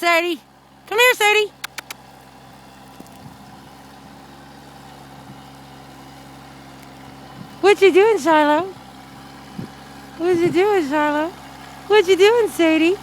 Sadie. Come here, Sadie. What you doing, Shiloh? What you doing, Shiloh? What you doing, Sadie?